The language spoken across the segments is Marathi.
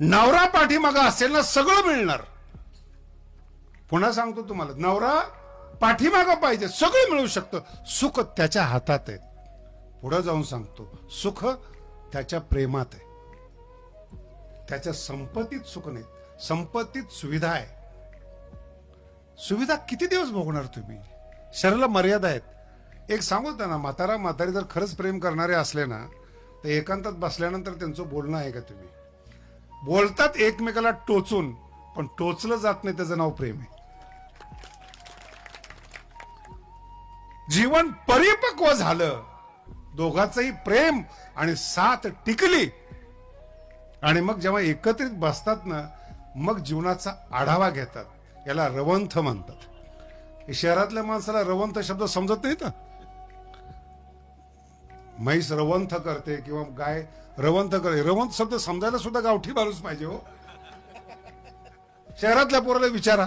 नवरा पाठीमागा असेल ना सगळं मिळणार. पुन्हा सांगतो तुम्हाला, नवरा पाठीमागा पाहिजे, सगळं मिळू शकतं. सुख त्याच्या हातात आहे. पुढे जाऊन सांगतो, सुख त्याच्या प्रेमात आहे. त्याच्या संपत्तीत सुख नाही, संपत्तीत सुविधा आहे. सुविधा किती दिवस भोगणार तुम्ही? शरीराला मर्यादा आहेत. एक सांगू त्यांना, म्हातारी जर खरंच प्रेम करणारे असले ना, तर एकांतात बसल्यानंतर त्यांचं बोलणं आहे का तुम्ही? बोलतात एकमेकाला टोचून, पण टोचलं जात नाही, त्याचं नाव प्रेम आहे. जीवन परिपक्व झालं, दोघांचंही प्रेम आणि साथ टिकली, आणि मग जेव्हा एकत्रित बसतात ना, मग जीवनाचा आढावा घेतात. याला रवंथ म्हणतात. शहरातल्या माणसाला रवंथ शब्द समजत नाही ना. म्हैस रवंथ करते किंवा गाय रवंथ करते, रवंथ शब्द समजायला सुद्धा गावठी माणूस पाहिजे हो. शहरातल्या पोराला विचारा.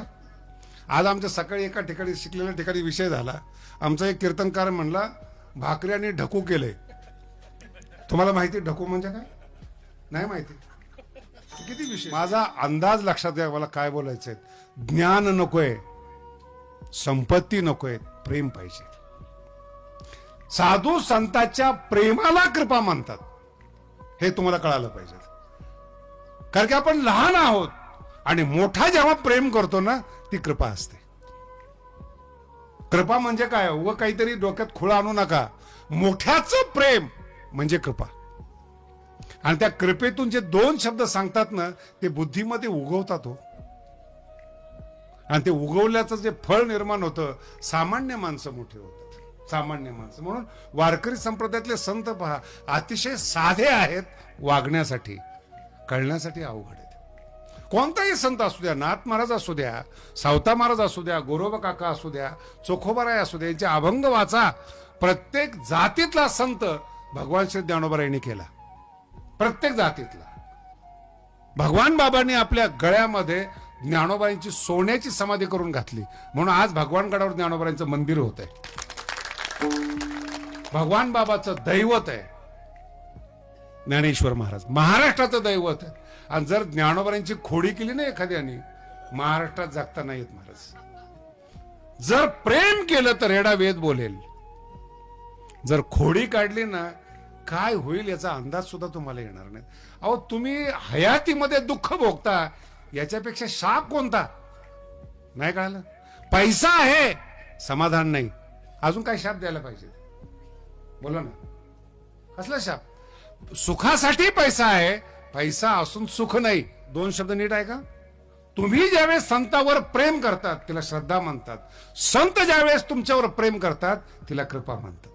आज आमच्या सकाळी एका ठिकाणी शिकलेल्या ठिकाणी विषय झाला. आमचा एक कीर्तनकार म्हणला, भाकरी आणि ढकू केले. तुम्हाला माहिती ढकू म्हणजे काय? नाही माहिती. किती विषय. माझा अंदाज लक्षात घ्या, मला काय बोलायचंय. ज्ञान नकोय, संपत्ती नकोय, प्रेम पाहिजे. साधू संतांच्या प्रेमाला कृपा म्हणतात, हे तुम्हाला कळालं पाहिजे. कारण की आपण लहान आहोत, आणि मोठा जेव्हा प्रेम करतो ना, ती कृपा असते. कृपा म्हणजे काय? उगा काहीतरी डोक्यात खुळा आणू नका. मोठ्याचं प्रेम म्हणजे कृपा. आणि त्या कृपेतून जे दोन शब्द सांगतात ना, ते बुद्धीमध्ये उगवतात हो. आणि ते उगवल्याचं जे फळ निर्माण होतं, सामान्य माणसं मोठे होतात. सामान्य माणसं. म्हणून वारकरी संप्रदायातले संत पहा, अतिशय साधे आहेत वागण्यासाठी, कळण्यासाठी अवघड आहेत. कोणताही संत असू द्या, नाथ महाराज असू द्या, सावता महाराज असू द्या, गोरोबा काका असू द्या, चोखोबाराय असू द्या, यांचे अभंग वाचा. प्रत्येक जातीतला संत भगवान श्री ज्ञानोबारायांनी केला. प्रत्येक जातीतला. भगवान बाबांनी आपल्या गळ्यामध्ये ज्ञानोबाईंची सोन्याची समाधी करून घातली, म्हणून आज भगवानगडावर ज्ञानोबाईंचं मंदिर होत आहे. भगवान बाबाचं दैवत आहे ज्ञानेश्वर महाराज, महाराष्ट्राचं दैवत आहे. आणि जर ज्ञानोबाईंची खोडी केली ना एखाद्याने, महाराष्ट्रात जगता नाही येत महाराज. जर प्रेम केलं तर रेडा वेद बोलेल. जर खोडी काढली ना, काय होईल याचा अंदाज सुद्धा तुम्हाला येणार नाही. अहो, तुम्ही हयातीमध्ये दुःख भोगता, याच्यापेक्षा शाप कोणता? नाही कळालं? पैसा आहे, समाधान नाही, अजून काय शाप द्यायला पाहिजे? बोला ना, कसला शाप? सुखासाठी पैसा आहे, पैसा असून सुख नाही. दोन शब्द नीट आहे का? तुम्ही ज्यावेळेस संतावर प्रेम करतात, तिला श्रद्धा म्हणतात. संत ज्यावेळेस तुमच्यावर प्रेम करतात, तिला कृपा म्हणतात.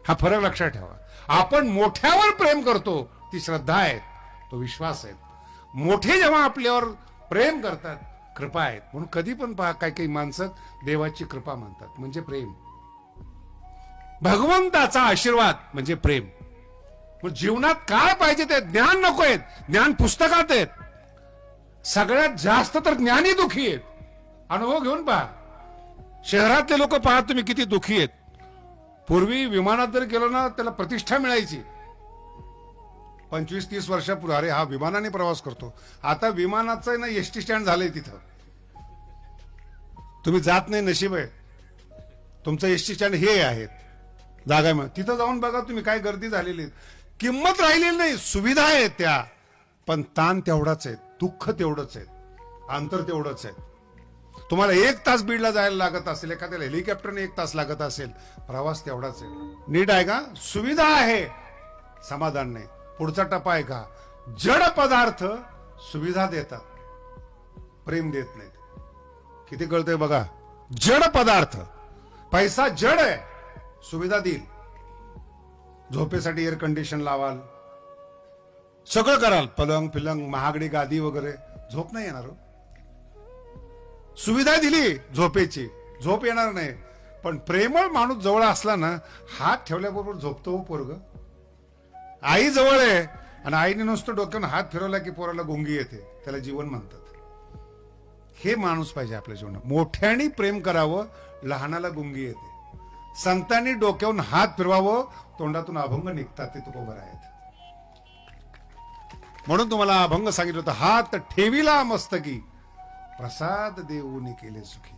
हा फरक लक्षात ठेवा. आपण मोठ्यावर प्रेम करतो, ती श्रद्धा आहे, तो विश्वास आहे. मोठे जेव्हा आपल्यावर प्रेम करतात, कृपा आहेत. म्हणून कधी पण पहा, काही काही माणसं देवाची कृपा म्हणतात, म्हणजे प्रेम. भगवंताचा आशीर्वाद म्हणजे प्रेम. जीवनात काय पाहिजे ते ज्ञान नको आहेत, ज्ञान पुस्तकात आहेत. सगळ्यात जास्त तर ज्ञानी दुखी आहेत. अनुभव घेऊन पहा. शहरातले लोक पहा तुम्ही किती दुखी आहेत. पूर्वी विमानात जर गेलो ना, त्याला प्रतिष्ठा मिळायची. 25-30 वर्षापूर्वी, अरे हा विमानाने प्रवास करतो. आता विमानाचं ना एसटी स्टँड झालंय तिथं. तुम्ही जात नाही, नशीब आहे तुमचं. एसटी स्टँड हे आहेत, जागा मिळत, तिथं जाऊन बघा तुम्ही, काय गर्दी झालेली. किंमत राहिलेली नाही, सुविधा आहेत त्या, पण ताण तेवढाच आहे, दुःख तेवढंच आहे, अंतर तेवढंच आहे. तुम्हाला 1 तास बीडला जायला लागत असेल, एखाद्याला हेलिकॉप्टरने 1 तास लागत असेल, प्रवास तेवढाच आहे. नीट आहे का? सुविधा आहे, समाधान नाही. पुढचा टप्पा आहे का? जड पदार्थ सुविधा देतात, प्रेम देत नाहीत. किती कळतंय बघा. जड पदार्थ, पैसा जड आहे, सुविधा देईल. झोपेसाठी एअर कंडिशन लावाल, सगळं कराल, पलंग फिलंग, महागडी गादी वगैरे, झोप नाही येणार. सुविधा दिली झोपेची, झोप येणार नाही. पण प्रेमळ माणूस जवळ असला ना, हात ठेवल्याबरोबर झोपतो पोरग. आई जवळ आहे आणि आईने नुसतं डोक्यानं हात फिरवला की पोराला गुंगी येते, त्याला जीवन म्हणतात. हे माणूस पाहिजे आपल्या जीवनात. मोठ्याने प्रेम करावं, लहानाला गुंगी येते. संतांनी डोक्यावरून हात फिरवावं, तोंडातून अभंग निघतात, ते तुकोबर आहेत. म्हणून तुम्हाला अभंग सांगितलं होतं, हात ठेविला मस्तकी प्रसाद देऊनी केले सुखी.